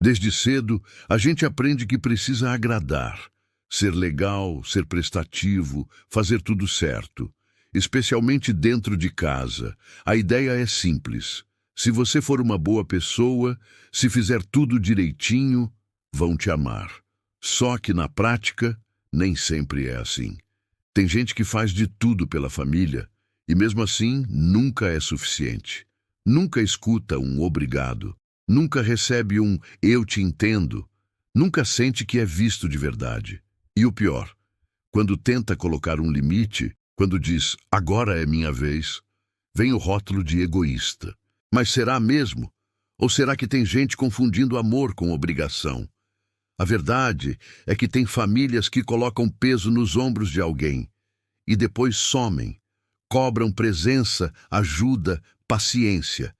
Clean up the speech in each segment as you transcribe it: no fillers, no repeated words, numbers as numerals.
Desde cedo, a gente aprende que precisa agradar, ser legal, ser prestativo, fazer tudo certo. Especialmente dentro de casa. A ideia é simples. Se você for uma boa pessoa, se fizer tudo direitinho, vão te amar. Só que na prática, nem sempre é assim. Tem gente que faz de tudo pela família e mesmo assim nunca é suficiente. Nunca escuta um obrigado. Nunca recebe um eu te entendo. Nunca sente que é visto de verdade. E o pior, quando tenta colocar um limite, quando diz agora é minha vez, vem o rótulo de egoísta. Mas será mesmo? Ou será que tem gente confundindo amor com obrigação? A verdade é que tem famílias que colocam peso nos ombros de alguém e depois somem, cobram presença, ajuda, paciência,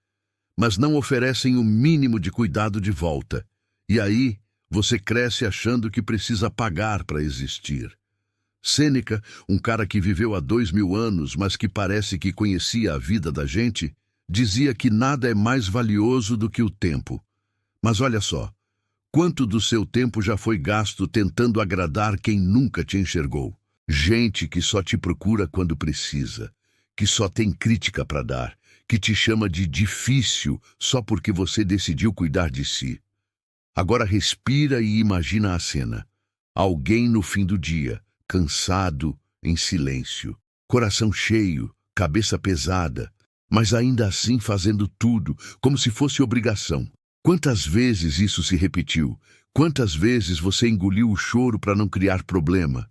mas não oferecem o mínimo de cuidado de volta. E aí você cresce achando que precisa pagar para existir. Sêneca, um cara que viveu há 2000 anos, mas que parece que conhecia a vida da gente, dizia que nada é mais valioso do que o tempo. Mas olha só, quanto do seu tempo já foi gasto tentando agradar quem nunca te enxergou? Gente que só te procura quando precisa, que só tem crítica para dar, que te chama de difícil só porque você decidiu cuidar de si. Agora respira e imagina a cena. Alguém no fim do dia, cansado, em silêncio, coração cheio, cabeça pesada, mas ainda assim fazendo tudo, como se fosse obrigação. Quantas vezes isso se repetiu? Quantas vezes você engoliu o choro para não criar problema?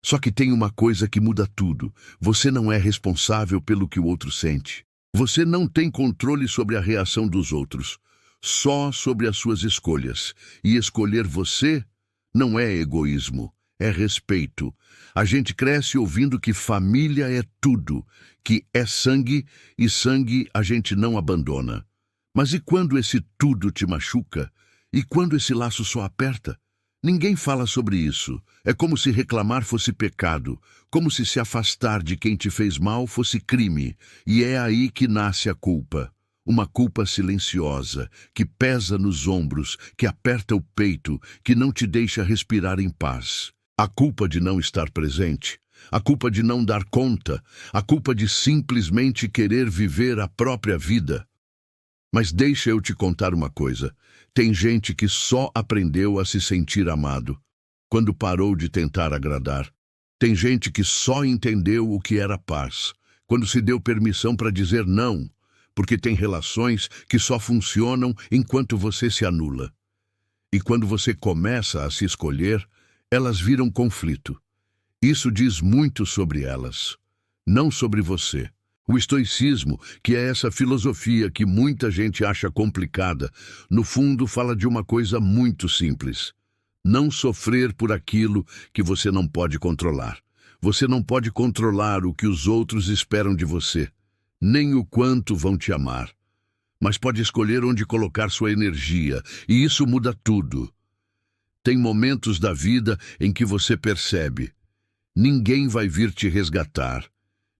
Só que tem uma coisa que muda tudo. Você não é responsável pelo que o outro sente. Você não tem controle sobre a reação dos outros, só sobre as suas escolhas. E escolher você não é egoísmo, é respeito. A gente cresce ouvindo que família é tudo, que é sangue e sangue a gente não abandona. Mas e quando esse tudo te machuca? E quando esse laço só aperta? Ninguém fala sobre isso. É como se reclamar fosse pecado, como se afastar de quem te fez mal fosse crime. E é aí que nasce a culpa. Uma culpa silenciosa, que pesa nos ombros, que aperta o peito, que não te deixa respirar em paz. A culpa de não estar presente, a culpa de não dar conta, a culpa de simplesmente querer viver a própria vida. Mas deixa eu te contar uma coisa. Tem gente que só aprendeu a se sentir amado quando parou de tentar agradar. Tem gente que só entendeu o que era paz quando se deu permissão para dizer não, porque tem relações que só funcionam enquanto você se anula. E quando você começa a se escolher, elas viram conflito. Isso diz muito sobre elas, não sobre você. O estoicismo, que é essa filosofia que muita gente acha complicada, no fundo fala de uma coisa muito simples. Não sofrer por aquilo que você não pode controlar. Você não pode controlar o que os outros esperam de você, nem o quanto vão te amar. Mas pode escolher onde colocar sua energia, e isso muda tudo. Tem momentos da vida em que você percebe: ninguém vai vir te resgatar.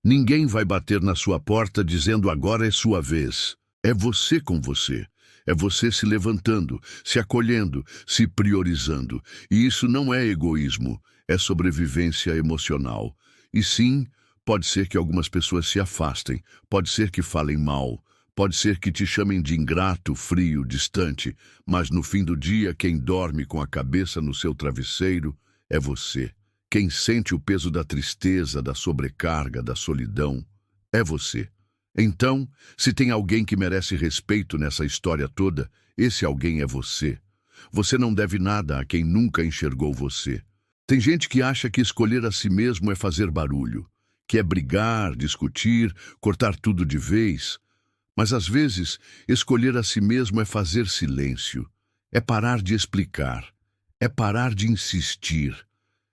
Ninguém vai bater na sua porta dizendo agora é sua vez. É você com você. É você se levantando, se acolhendo, se priorizando. E isso não é egoísmo, é sobrevivência emocional. E sim, pode ser que algumas pessoas se afastem, pode ser que falem mal, pode ser que te chamem de ingrato, frio, distante, mas no fim do dia quem dorme com a cabeça no seu travesseiro é você. Quem sente o peso da tristeza, da sobrecarga, da solidão, é você. Então, se tem alguém que merece respeito nessa história toda, esse alguém é você. Você não deve nada a quem nunca enxergou você. Tem gente que acha que escolher a si mesmo é fazer barulho, que é brigar, discutir, cortar tudo de vez. Mas às vezes, escolher a si mesmo é fazer silêncio, é parar de explicar, é parar de insistir.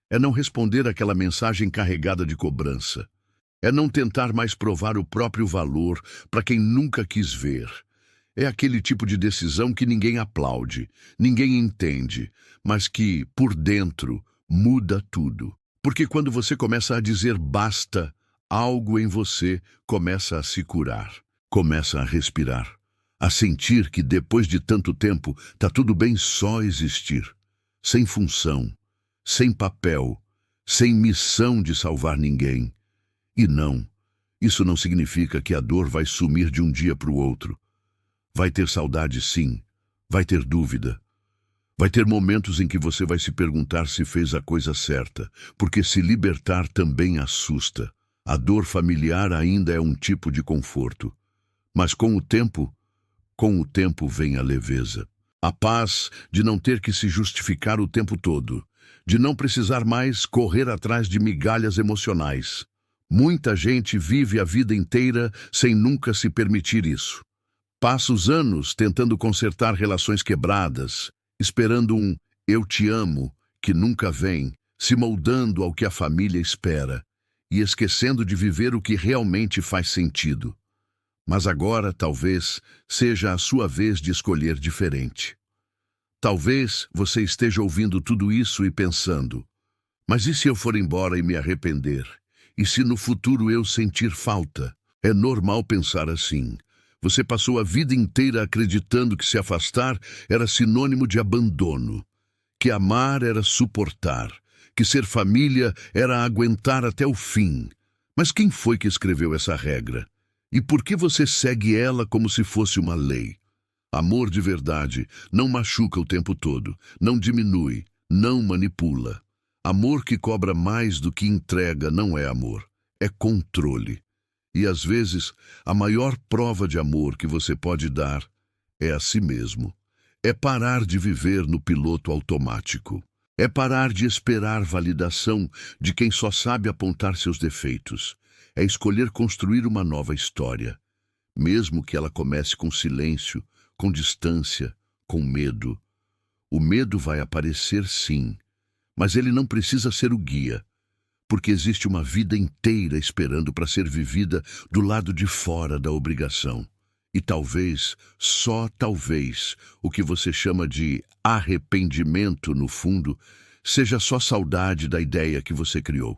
É não responder àquela mensagem carregada de cobrança. É não tentar mais provar o próprio valor para quem nunca quis ver. É aquele tipo de decisão que ninguém aplaude, ninguém entende, mas que, por dentro, muda tudo. Porque quando você começa a dizer basta, algo em você começa a se curar, começa a respirar. a sentir que depois de tanto tempo tá tudo bem só existir, sem função, sem papel, sem missão de salvar ninguém. E não, isso não significa que a dor vai sumir de um dia para o outro. Vai ter saudade, sim, vai ter dúvida. Vai ter momentos em que você vai se perguntar se fez a coisa certa, porque se libertar também assusta. A dor familiar ainda é um tipo de conforto. Mas com o tempo vem a leveza. A paz de não ter que se justificar o tempo todo, de não precisar mais correr atrás de migalhas emocionais. Muita gente vive a vida inteira sem nunca se permitir isso. Passa os anos tentando consertar relações quebradas, esperando um "eu te amo" que nunca vem, se moldando ao que a família espera e esquecendo de viver o que realmente faz sentido. Mas agora, talvez, seja a sua vez de escolher diferente. Talvez você esteja ouvindo tudo isso e pensando, mas e se eu for embora e me arrepender? E se no futuro eu sentir falta? É normal pensar assim. Você passou a vida inteira acreditando que se afastar era sinônimo de abandono, que amar era suportar, que ser família era aguentar até o fim. Mas quem foi que escreveu essa regra? E por que você segue ela como se fosse uma lei? Amor de verdade não machuca o tempo todo, não diminui, não manipula. Amor que cobra mais do que entrega não é amor, é controle. E às vezes, a maior prova de amor que você pode dar é a si mesmo. É parar de viver no piloto automático. É parar de esperar validação de quem só sabe apontar seus defeitos. É escolher construir uma nova história, mesmo que ela comece com silêncio, com distância, com medo. O medo vai aparecer, sim, mas ele não precisa ser o guia, porque existe uma vida inteira esperando para ser vivida do lado de fora da obrigação. E talvez, só talvez, o que você chama de arrependimento, no fundo, seja só saudade da ideia que você criou.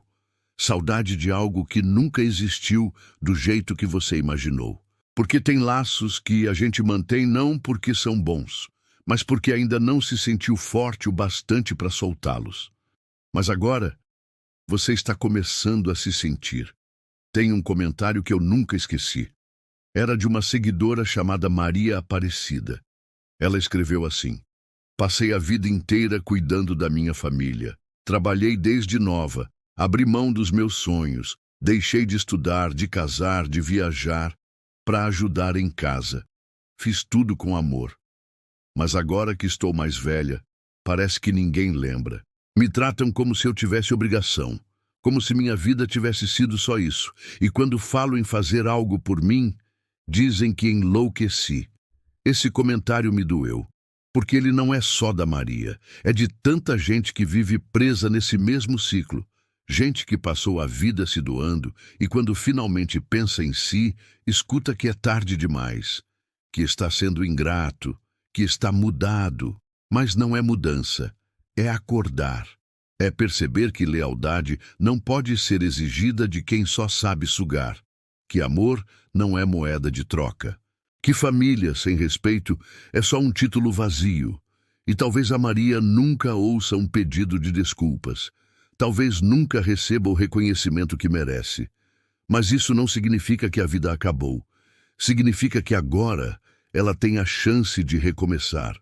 Saudade de algo que nunca existiu do jeito que você imaginou. Porque tem laços que a gente mantém não porque são bons, mas porque ainda não se sentiu forte o bastante para soltá-los. Mas agora, você está começando a se sentir. Tem um comentário que eu nunca esqueci. Era de uma seguidora chamada Maria Aparecida. Ela escreveu assim: "Passei a vida inteira cuidando da minha família. Trabalhei desde nova, abri mão dos meus sonhos, deixei de estudar, de casar, de viajar, para ajudar em casa. Fiz tudo com amor. Mas agora que estou mais velha, parece que ninguém lembra. Me tratam como se eu tivesse obrigação, como se minha vida tivesse sido só isso. E quando falo em fazer algo por mim, dizem que enlouqueci." Esse comentário me doeu, porque ele não é só da Maria, é de tanta gente que vive presa nesse mesmo ciclo. Gente que passou a vida se doando e quando finalmente pensa em si, escuta que é tarde demais, que está sendo ingrato, que está mudado. Mas não é mudança, é acordar. É perceber que lealdade não pode ser exigida de quem só sabe sugar, que amor não é moeda de troca, que família sem respeito é só um título vazio. E talvez a Maria nunca ouça um pedido de desculpas, talvez nunca receba o reconhecimento que merece. Mas isso não significa que a vida acabou. Significa que agora ela tem a chance de recomeçar,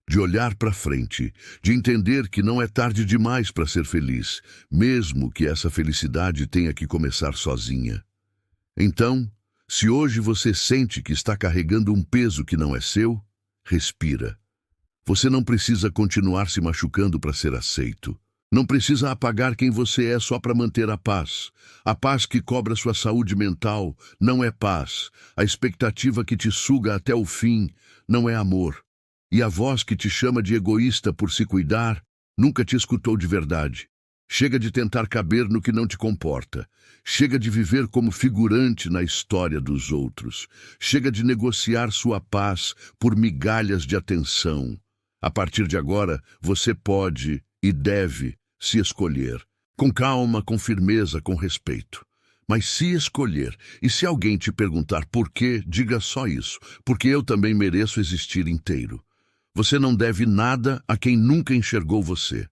de olhar para frente, de entender que não é tarde demais para ser feliz, mesmo que essa felicidade tenha que começar sozinha. Então, se hoje você sente que está carregando um peso que não é seu, respira. Você não precisa continuar se machucando para ser aceito. Não precisa apagar quem você é só para manter a paz. A paz que cobra sua saúde mental não é paz. A expectativa que te suga até o fim não é amor. E a voz que te chama de egoísta por se cuidar nunca te escutou de verdade. Chega de tentar caber no que não te comporta. Chega de viver como figurante na história dos outros. Chega de negociar sua paz por migalhas de atenção. A partir de agora, você pode e deve se escolher. Com calma, com firmeza, com respeito. Mas se escolher, e se alguém te perguntar por quê, diga só isso, porque eu também mereço existir inteiro. Você não deve nada a quem nunca enxergou você.